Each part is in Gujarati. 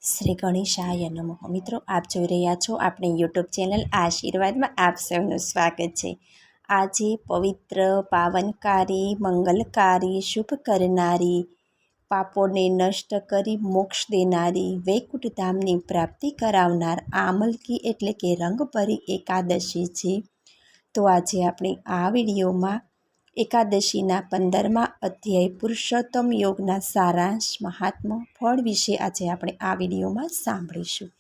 શ્રી ગણેશાય નમઃ. મિત્રો, આપ જોઈ રહ્યા છો આપણી યુટ્યુબ ચેનલ આશીર્વાદમાં આપ સૌનું સ્વાગત છે. આજે પવિત્ર, પાવનકારી, મંગલકારી, શુભ કરનારી, પાપોને નષ્ટ કરી મોક્ષ દેનારી, વૈકુંઠ ધામની પ્રાપ્તિ કરાવનાર આમલકી એટલે કે રંગભરી એકાદશી છે. તો આજે આપણે આ વિડીયોમાં એકાદશીના 15મા અધ્યાય પુરુષોત્તમ યોગના સારાંશ, મહાત્મ્ય, ફળ વિશે આજે આપણે આ વિડીયોમાં સાંભળીશું.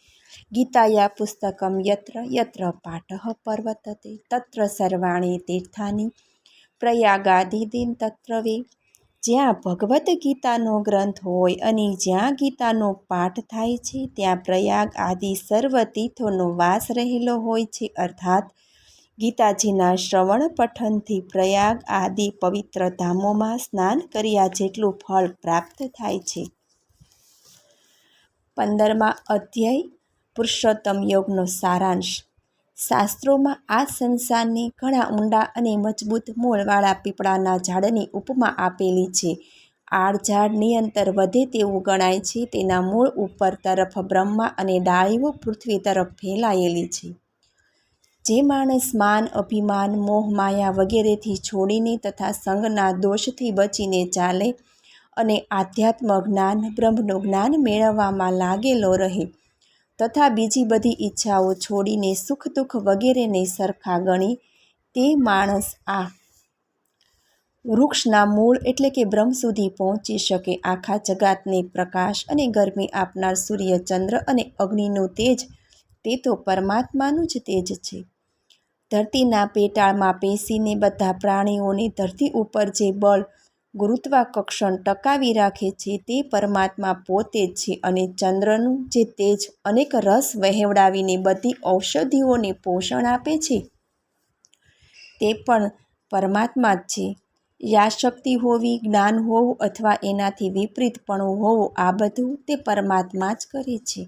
ગીતાયા પુસ્તકમ યત્ર યત્ર પાઠઃ પર્વતતે તત્ર સર્વાણી તીર્થાની પ્રયાગાદિદીન તત્ર વે. જ્યાં ભગવદ્ ગીતાનો ગ્રંથ હોય અને જ્યાં ગીતાનો પાઠ થાય છે ત્યાં પ્રયાગ આદિ સર્વ તીર્થોનો વાસ રહેલો હોય છે. અર્થાત ગીતાજીના શ્રવણ પઠનથી પ્રયાગ આદિ પવિત્ર ધામોમાં સ્નાન કર્યા જેટલું ફળ પ્રાપ્ત થાય છે. 15મા અધ્યાય પુરુષોત્તમ યોગનો સારાંશ. શાસ્ત્રોમાં આ સંસારની ઘણા ઊંડા અને મજબૂત મૂળવાળા પીપળાના ઝાડની ઉપમા આપેલી છે. આડ ઝાડ નિરંતર વધે તેવું ગણાય છે. તેના મૂળ ઉપર તરફ બ્રહ્મા અને ડાળીઓ પૃથ્વી તરફ ફેલાયેલી છે. જે માણસ માન, અભિમાન, મોહ, માયા વગેરેથી છોડીને તથા સંગના દોષથી બચીને ચાલે અને આધ્યાત્મ જ્ઞાન, બ્રહ્મનું જ્ઞાન મેળવવામાં લાગેલો રહે તથા બીજી બધી ઈચ્છાઓ છોડીને સુખ દુઃખ વગેરેને સરખા ગણી, તે માણસ આ વૃક્ષના મૂળ એટલે કે બ્રહ્મ સુધી પહોંચી શકે. આખા જગાતને પ્રકાશ અને ગરમી આપનાર સૂર્ય, ચંદ્ર અને અગ્નિનું તેજ તે તો પરમાત્માનું જ તેજ છે. ધરતીના પેટાળમાં પેસીને બધા પ્રાણીઓને ધરતી ઉપર જે બળ, ગુરુત્વાકર્ષણ ટકાવી રાખે છે તે પરમાત્મા પોતે જ છે. અને ચંદ્રનું જે તેજ અનેક રસ વહેવડાવીને બધી ઔષધિઓને પોષણ આપે છે તે પણ પરમાત્મા જ છે. યાશક્તિ હોવી, જ્ઞાન હોવું અથવા એનાથી વિપરીતપણું હોવું, આ બધું તે પરમાત્મા જ કરે છે.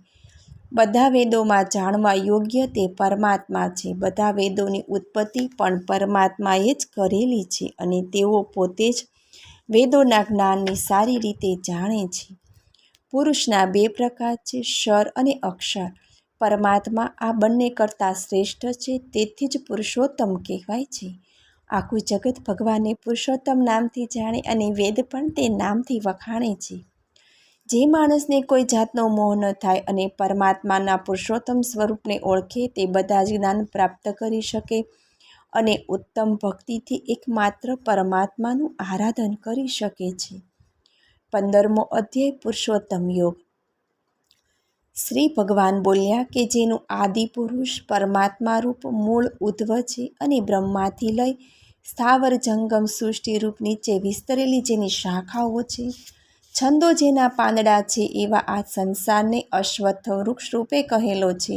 બધા વેદોમાં જાણવા યોગ્ય તે પરમાત્મા છે. બધા વેદોની ઉત્પત્તિ પણ પરમાત્માએ જ કરેલી છે અને તેઓ પોતે જ વેદોના જ્ઞાનને સારી રીતે જાણે છે. પુરુષના બે પ્રકાર છે, ક્ષર અને અક્ષર. પરમાત્મા આ બંને કરતાં શ્રેષ્ઠ છે, તેથી જ પુરુષોત્તમ કહેવાય છે. આખું જગત ભગવાનને પુરુષોત્તમ નામથી જાણે અને વેદ પણ તે નામથી વખાણે છે. જે માણસને કોઈ જાતનો મોહ ન થાય અને પરમાત્માના પુરુષોત્તમ સ્વરૂપને ઓળખે તે બધા જ જ્ઞાન પ્રાપ્ત કરી શકે અને ઉત્તમ ભક્તિથી એકમાત્ર પરમાત્માનું આરાધન કરી શકે છે. 15મો અધ્યાય પુરુષોત્તમ યોગ. શ્રી ભગવાન બોલ્યા કે જેનું આદિ પુરુષ પરમાત્મા રૂપ મૂળ ઉદ્ધવ છે અને બ્રહ્માથી લઈ સ્થાવર જંગમ સૃષ્ટિરૂપ નીચે વિસ્તરેલી જેની શાખાઓ છે, છંદો જેના પાંદડા છે, એવા આ સંસારને અશ્વત્થ વૃક્ષ રૂપે કહેલો છે.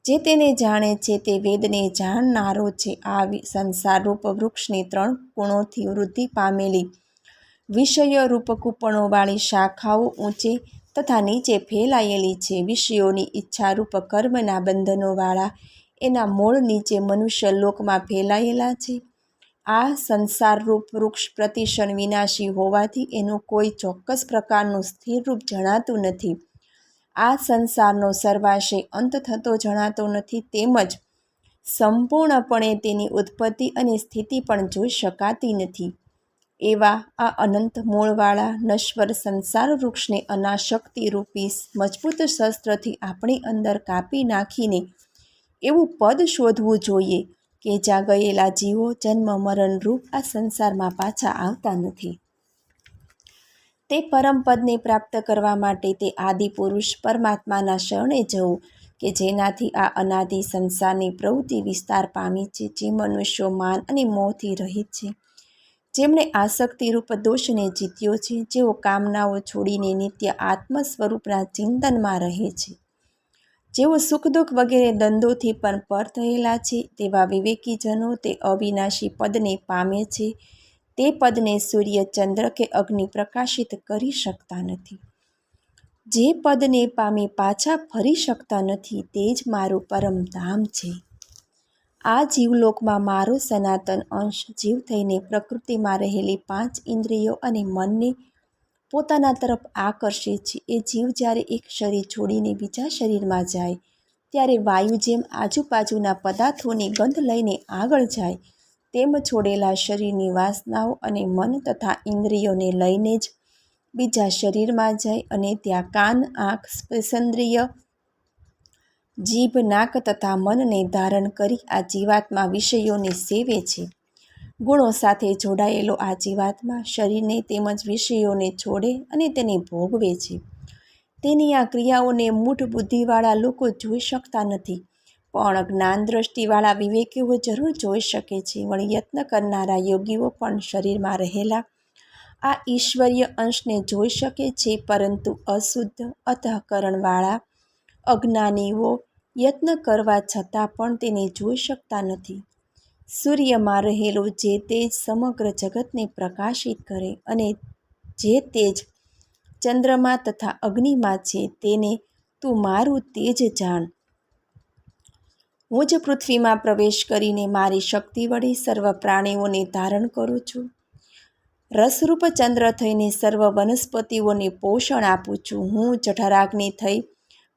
જે તેને જાણે છે તે વેદને જાણનારો છે. આ સંસારરૂપ વૃક્ષની 3 ગુણોથી વૃદ્ધિ પામેલી વિષયરૂપ કૂપણોવાળી શાખાઓ ઊંચે તથા નીચે ફેલાયેલી છે. વિષયોની ઈચ્છારૂપ કર્મના બંધનોવાળા એના મૂળ નીચે મનુષ્ય લોકમાં ફેલાયેલા છે. આ સંસારરૂપ વૃક્ષ પ્રતિક્ષણ વિનાશી હોવાથી એનું કોઈ ચોક્કસ પ્રકારનું સ્થિર રૂપ જણાતું નથી. આ સંસારનો સર્વાશય અંત થતો જણાતો નથી, તેમજ સંપૂર્ણપણે તેની ઉત્પત્તિ અને સ્થિતિ પણ જોઈ શકાતી નથી. એવા આ અનંત મૂળવાળા નશ્વર સંસાર વૃક્ષને અનાશક્તિરૂપી મજબૂત શસ્ત્રથી આપણી અંદર કાપી નાખીને એવું પદ શોધવું જોઈએ કે જ્યાં ગયેલા જીવો જન્મ મરણરૂપ આ સંસારમાં પાછા આવતા નથી. તે પરમપદને પ્રાપ્ત કરવા માટે તે આદિપુરુષ પરમાત્માના શરણે જવું કે જેનાથી આ અનાદિ સંસારની પ્રવૃત્તિ વિસ્તાર પામી છે. જે મનુષ્યો માન અને મોહથી રહિત છે, જેમણે આસક્તિરૂપ દોષને જીત્યો છે, જેઓ કામનાઓ છોડીને નિત્ય આત્મ સ્વરૂપના ચિંતનમાં રહે છે, જેઓ સુખ દુઃખ વગેરે દ્વંદ્વોથી પણ પર થયેલા છે, તેવા વિવેકીજનો તે અવિનાશી પદને પામે છે. તે પદને સૂર્ય, ચંદ્ર કે અગ્નિ પ્રકાશિત કરી શકતા નથી. જે પદને પામી પાછા ફરી શકતા નથી તે જ મારું પરમધામ છે. આ જીવલોકમાં મારો સનાતન અંશ જીવ થઈને પ્રકૃતિમાં રહેલી 5 ઇન્દ્રિયો અને મનને પોતાના તરફ આકર્ષે છે. એ જીવ જ્યારે એક શરીર છોડીને બીજા શરીરમાં જાય ત્યારે વાયુ જેમ આજુબાજુના પદાર્થોની ગંધ લઈને આગળ જાય તેમ છોડેલા શરીરની વાસનાઓ અને મન તથા ઇન્દ્રિયોને લઈને જ બીજા શરીરમાં જાય અને ત્યાં કાન, આંખ, સ્પર્શેન્દ્રિય, જીભ, નાક તથા મનને ધારણ કરી આ જીવાત્મા વિષયોને સેવે છે. ગુણો સાથે જોડાયેલો આ જીવાત્મા શરીરને તેમજ વિષયોને છોડે અને તેને ભોગવે છે. તેની આ ક્રિયાઓને મૂઢ બુદ્ધિવાળા લોકો જોઈ શકતા નથી, પણ જ્ઞાન દ્રષ્ટિવાળા વિવેકીઓ જરૂર જોઈ શકે છે. વળી યત્ન કરનારા યોગીઓ પણ શરીરમાં રહેલા આ ઈશ્વરીય અંશને જોઈ શકે છે, પરંતુ અશુદ્ધ અંતઃકરણવાળા અજ્ઞાનીઓ યત્ન કરવા છતાં પણ તેને જોઈ શકતા નથી. સૂર્યમાં રહેલો જે તેજ સમગ્ર જગતને પ્રકાશિત કરે અને જે તેજ ચંદ્રમા તથા અગ્નિમાં છે તેને તું મારું તેજ જાણ. હું જ પૃથ્વીમાં પ્રવેશ કરીને મારી શક્તિ વડે સર્વ પ્રાણીઓને ધારણ કરું છું. રસરૂપ ચંદ્ર થઈને સર્વ વનસ્પતિઓને પોષણ આપું છું. હું જઠરાગ્નિ થઈ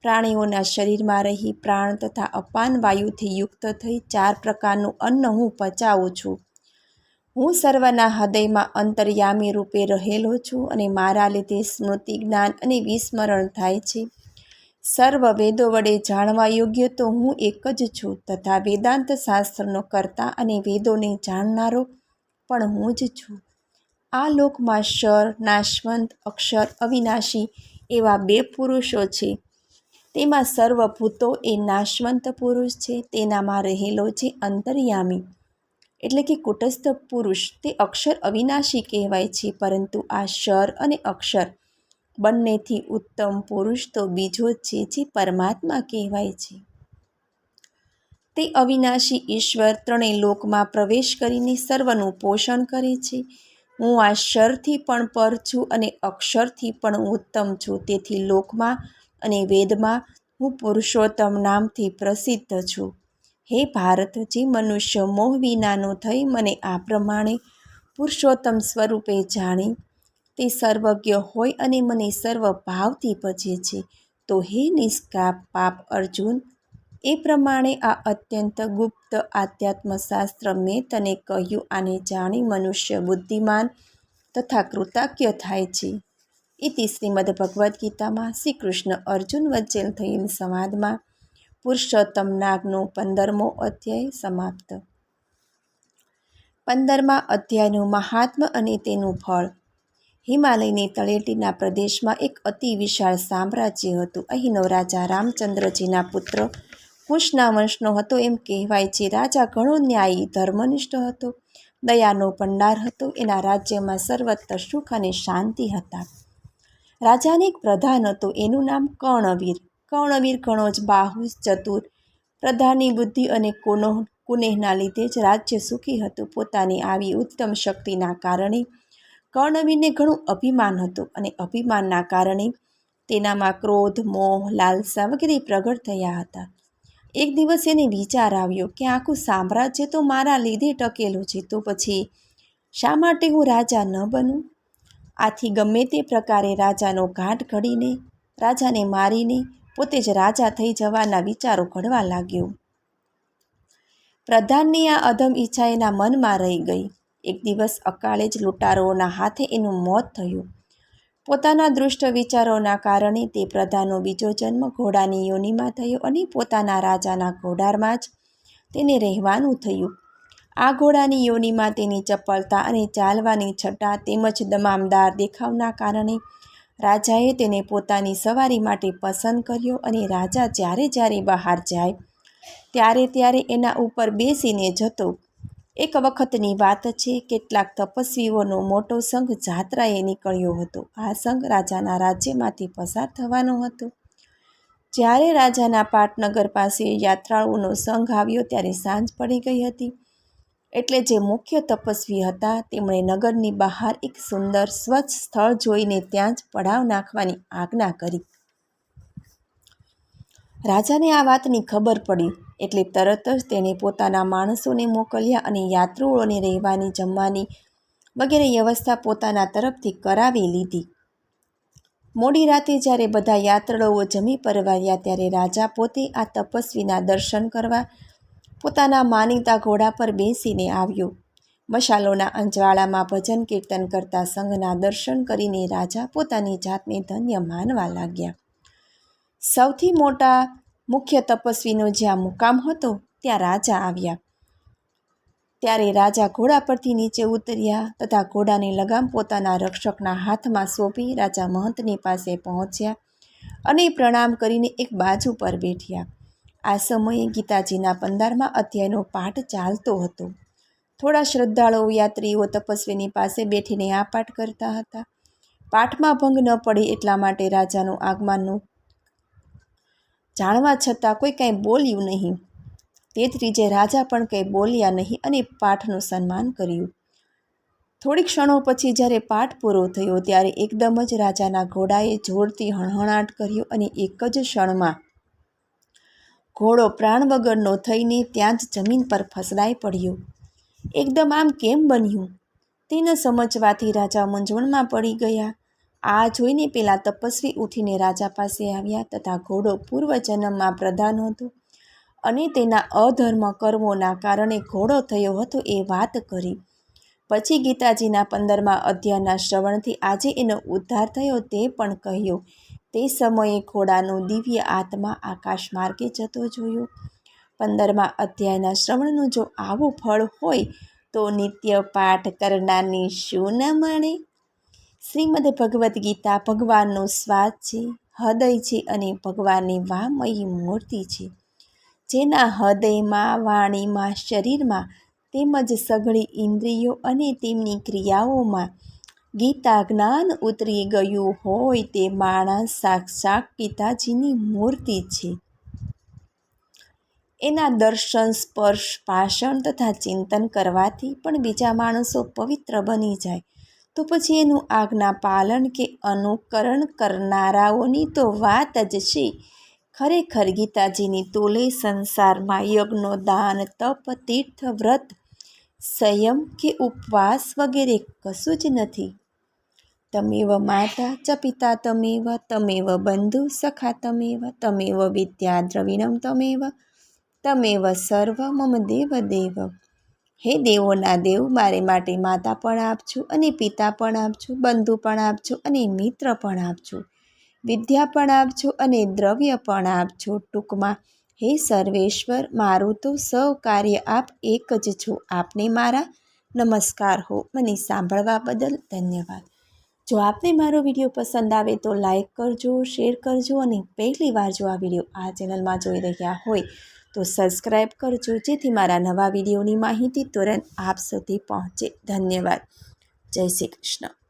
પ્રાણીઓના શરીરમાં રહી પ્રાણ તથા અપાન વાયુથી યુક્ત થઈ 4 પ્રકારનું અન્ન હું પચાવું છું. હું સર્વના હૃદયમાં અંતર્યામી રૂપે રહેલો છું અને મારા લીધે સ્મૃતિ, જ્ઞાન અને વિસ્મરણ થાય છે. સર્વ વેદો વડે જાણવા યોગ્ય તો હું એક જ છું તથા વેદાંત શાસ્ત્રનો કર્તા અને વેદોને જાણનારો પણ હું જ છું. આ લોકમાં ક્ષર, નાશવંત, અક્ષર, અવિનાશી એવા 2 પુરુષો છે. તેમાં સર્વભૂતો એ નાશવંત પુરુષ છે. તેનામાં રહેલો છે અંતર્યામી એટલે કે કુટસ્થ પુરુષ તે અક્ષર અવિનાશી કહેવાય છે. પરંતુ આ ક્ષર અને અક્ષર બંનેથી ઉત્તમ પુરુષ તો બીજો છે જે પરમાત્મા કહેવાય છે. તે અવિનાશી ઈશ્વર 3 લોકમાં પ્રવેશ કરીને સર્વનું પોષણ કરે છે. હું આ ક્ષરથી પણ પર છું અને અક્ષરથી પણ ઉત્તમ છું. તેથી લોકમાં અને વેદમાં હું પુરુષોત્તમ નામથી પ્રસિદ્ધ છું. હે ભારત, જે મનુષ્ય મોહ વિનાનો થઈ મને આ પ્રમાણે પુરુષોત્તમ સ્વરૂપે જાણી તે સર્વજ્ઞ હોય અને મને સર્વ ભાવથી ભજે છે, તો હે નિષ્પાપ અર્જુન, એ પ્રમાણે આ અત્યંત ગુપ્ત આધ્યાત્મશાસ્ત્ર મેં તને કહ્યું. આને જાણી મનુષ્ય બુદ્ધિમાન તથા કૃતજ્ઞ થાય છે. ઇતિ શ્રીમદ્ ભગવદ્ ગીતામાં શ્રી કૃષ્ણ અર્જુન વચ્ચે થયેલ સંવાદમાં પુરુષોત્તમ નામનો 15મો અધ્યાય સમાપ્ત. 15મા અધ્યાયનું મહાત્મ્ય અને તેનું ફળ. હિમાલયની તળેટીના પ્રદેશમાં એક અતિ વિશાળ સામ્રાજ્ય હતું. અહીંનો રાજા રામચંદ્રજીના પુત્ર કુશના વંશનો હતો એમ કહેવાય છે. રાજા ઘણો ન્યાયી, ધર્મનિષ્ઠ હતો, દયાનો ભંડાર હતો. એના રાજ્યમાં સર્વત્ર સુખ અને શાંતિ હતા. રાજાને એક પ્રધાન હતો, એનું નામ કર્ણવીર. કર્ણવીર ઘણો જ બાહુસ, ચતુર, પ્રધાનની બુદ્ધિ અને કુનેહના લીધે જ રાજ્ય સુખી હતું. પોતાની આવી ઉત્તમ શક્તિના કારણે કર્ણવીરને ઘણું અભિમાન હતું અને અભિમાનના કારણે તેનામાં ક્રોધ, મોહ, લાલસા વગેરે પ્રગટ થયા હતા. એક દિવસ એને વિચાર આવ્યો કે આખું સામ્રાજ્ય તો મારા લીધે ટકેલું છે, તો પછી શા માટે હું રાજા ન બનું? આથી ગમે તે પ્રકારે રાજાનો ઘાટ ઘડીને રાજાને મારીને પોતે જ રાજા થઈ જવાના વિચારો ઘડવા લાગ્યો. પ્રધાનની આ અધમ ઈચ્છા એના મનમાં રહી ગઈ. એક દિવસ અકાળે જ લૂંટારોના હાથે એનું મોત થયું. પોતાના દુષ્ટ વિચારોના કારણે તે પ્રધાનનો બીજો જન્મ ઘોડાની યોનિમાં થયો અને પોતાના રાજાના ઘોડામાં જ તેને રહેવાનું થયું. આ ઘોડાની યોનિમાં તેની ચપળતા અને ચાલવાની છટા તેમજ દમામદાર દેખાવના કારણે રાજાએ તેને પોતાની સવારી માટે પસંદ કર્યો અને રાજા જ્યારે બહાર જાય ત્યારે એના ઉપર બેસીને જતો. એક વખતની વાત છે, કેટલાક તપસ્વીઓનો મોટો સંઘ જાત્રાએ નીકળ્યો હતો. આ સંઘ રાજાના રાજ્યમાંથી પસાર થવાનો હતો. જ્યારે રાજાના પાટનગર પાસે યાત્રાળુઓનો સંઘ આવ્યો ત્યારે સાંજ પડી ગઈ હતી. એટલે જે મુખ્ય તપસ્વી હતા તેમણે નગરની બહાર એક સુંદર સ્વચ્છ સ્થળ જોઈને ત્યાં જ પડાવ નાખવાની આજ્ઞા કરી. રાજાને આ વાતની ખબર પડી એટલે તરત જ તેણે પોતાના માણસોને મોકલ્યા અને યાત્રુઓને રહેવાની, જમવાની વગેરે વ્યવસ્થા પોતાના તરફથી કરાવી લીધી. મોડી રાતે જ્યારે બધા યાત્રાળુઓ જમી પરવાર્યા ત્યારે રાજા પોતે આ તપસ્વીના દર્શન કરવા પોતાના માનીતા ઘોડા પર બેસીને આવ્યો. મશાલોના અંજવાળામાં ભજન કીર્તન કરતા સંઘના દર્શન કરીને રાજા પોતાની જાતને ધન્ય માનવા લાગ્યા. સૌથી મોટા મુખ્ય તપસ્વીનો જ્યાં મુકામ હતો ત્યાં રાજા આવ્યા. ત્યારે રાજા ઘોડા પરથી નીચે ઉતર્યા તથા ઘોડાની લગામ પોતાના રક્ષકના હાથમાં સોંપી રાજા મહંતની પાસે પહોંચ્યા અને પ્રણામ કરીને એક બાજુ પર બેઠ્યા. આ સમયે ગીતાજીના 15મા અધ્યાયનો પાઠ ચાલતો હતો. થોડા શ્રદ્ધાળુઓ યાત્રીઓ તપસ્વીની પાસે બેઠીને આ પાઠ કરતા હતા. પાઠમાં ભંગ ન પડે એટલા માટે રાજાનું આગમનનું જાણવા છતાં કોઈ કંઈ બોલ્યું નહીં. તે જ રીતે રાજા પણ કંઈ બોલ્યા નહીં અને પાઠનું સન્માન કર્યું. થોડી ક્ષણો પછી જ્યારે પાઠ પૂરો થયો ત્યારે એકદમ જ રાજાના ઘોડાએ જોરથી હણહણાટ કર્યો અને એક જ ક્ષણમાં ઘોડો પ્રાણ વગરનો થઈને ત્યાં જ જમીન પર ફસડાઈ પડ્યો. એકદમ આમ કેમ બન્યું તે ન સમજવાથી રાજા મૂંઝવણમાં પડી ગયા. આ જોઈને પેલા તપસ્વી ઉઠીને રાજા પાસે આવ્યા તથા ઘોડો પૂર્વજન્મમાં પ્રધાન હતો અને તેના અધર્મ કર્મોના કારણે ઘોડો થયો હતો એ વાત કરી. પછી ગીતાજીના 15મા અધ્યાયના શ્રવણથી આજે એનો ઉદ્ધાર થયો તે પણ કહ્યો. તે સમયે ઘોડાનો દિવ્ય આત્મા આકાશ માર્ગે જતો જોયો. 15મા અધ્યાયના શ્રવણનું જો આવું ફળ હોય તો નિત્ય પાઠ કરનારને શું ન મળે? શ્રીમદ ભગવદ્ ગીતા ભગવાનનો સ્વાદ છે, હૃદય છે અને ભગવાનની વામયી મૂર્તિ છે. જેના હૃદયમાં, વાણીમાં, શરીરમાં તેમજ સઘળી ઇન્દ્રિયો અને તેમની ક્રિયાઓમાં ગીતા જ્ઞાન ઉતરી ગયું હોય તે માણસ સાક્ષાત ગીતાજીની મૂર્તિ છે. એના દર્શન, સ્પર્શ, ભાષણ તથા ચિંતન કરવાથી પણ બીજા માણસો પવિત્ર બની જાય. તો પછી એનું આજ્ઞા પાલન કે અનુકરણ કરનારાઓની તો વાત જ છે. ખરેખર ગીતાજીની તોલે સંસારમાં યજ્ઞો, દાન, તપ, તીર્થ, વ્રત, સંયમ કે ઉપવાસ વગેરે કશું જ નથી. તમેવ માતા ચ પિતા તમેવ, તમેવ બંધુ સખા તમેવ, તમેવ વિદ્યા દ્રવિણમ તમેવ, તમેવ સર્વ મમ દેવ દેવ. હે દેવોના દેવ, મારે માટે માતા પણ આપજો અને પિતા પણ આપજો, બંધુ પણ આપજો અને મિત્ર પણ આપજો, વિદ્યા પણ આપજો અને દ્રવ્ય પણ આપજો. ટૂંકમાં હે સર્વેશ્વર, મારું તો સૌ કાર્ય આપ એક જ છો. આપને મારા નમસ્કાર હો. મને સાંભળવા બદલ ધન્યવાદ. જો આપને મારો વિડીયો પસંદ આવે તો લાઈક કરજો, શેર કરજો અને પહેલી વાર જો આ વિડીયો આ ચેનલમાં જોઈ રહ્યા હોય તો સબસ્ક્રાઈબ કરજો, જેથી મારા નવા વિડીયોની માહિતી તુરંત આપ સુધી પહોંચે. ધન્યવાદ. જય શ્રી કૃષ્ણ.